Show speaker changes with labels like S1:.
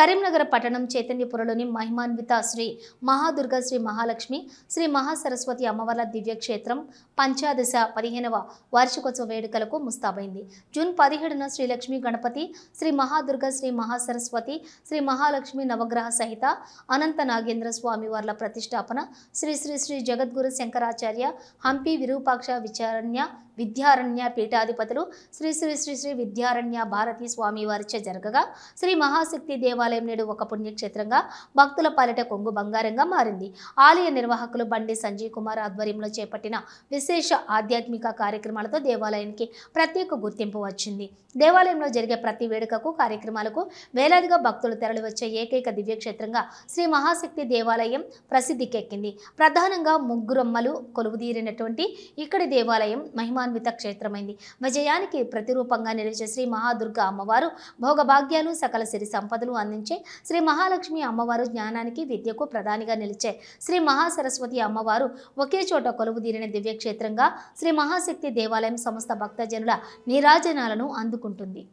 S1: కరీంనగర్ పట్టణం చైతన్యపురలోని మహిమాన్విత శ్రీ మహాదుర్గ శ్రీ మహాలక్ష్మి శ్రీ మహాసరస్వతి అమ్మవార్ల దివ్యక్షేత్రం పంచాదశ 15వ వార్షికోత్సవ వేడుకలకు ముస్తాబైంది. జూన్ 17న శ్రీ లక్ష్మీ గణపతి శ్రీ మహాదుర్గ శ్రీ మహాసరస్వతి శ్రీ మహాలక్ష్మి నవగ్రహ సహిత అనంత నాగేంద్ర స్వామి వార్ల ప్రతిష్టాపన శ్రీ శ్రీ శ్రీ జగద్గురు శంకరాచార్య హంపి విరూపాక్ష విద్యారణ్య పీఠాధిపతులు శ్రీ శ్రీ శ్రీ శ్రీ విద్యారణ్య భారతీ స్వామి వారిచే జరగగా శ్రీ మహాశక్తి దేవాలయం నేడు ఒక పుణ్యక్షేత్రంగా భక్తుల పాలిట కొంగు బంగారంగా మారింది. ఆలయ నిర్వాహకులు బండి సంజయ్ కుమార్ ఆధ్వర్యంలో చేపట్టిన విశేష ఆధ్యాత్మిక కార్యక్రమాలతో దేవాలయానికి ప్రత్యేక గుర్తింపు వచ్చింది. దేవాలయంలో జరిగే ప్రతి వేడుకకు కార్యక్రమాలకు వేలాదిగా భక్తులు తరలివచ్చే ఏకైక దివ్యక్షేత్రంగా శ్రీ మహాశక్తి దేవాలయం ప్రసిద్ధికెక్కింది. ప్రధానంగా ముగ్గురమ్మలు కొలువుదీరినటువంటి ఇక్కడి దేవాలయం మహిమాన్విత క్షేత్రమైంది. విజయానికి ప్రతిరూపంగా నిలిచే శ్రీ మహాదుర్గ అమ్మవారు భోగభాగ్యాలు సకల సిరి సంపదలు అందించే శ్రీ మహాలక్ష్మి అమ్మవారు జ్ఞానానికి విద్యకు ప్రధానిగా నిలిచే శ్రీ మహాసరస్వతి అమ్మవారు ఒకే చోట కొలువుదీరిన దివ్యక్షేత్రంగా శ్రీ మహాశక్తి దేవాలయం సమస్త భక్తజనుల నీరాజనాలను అందుకుంటుంది.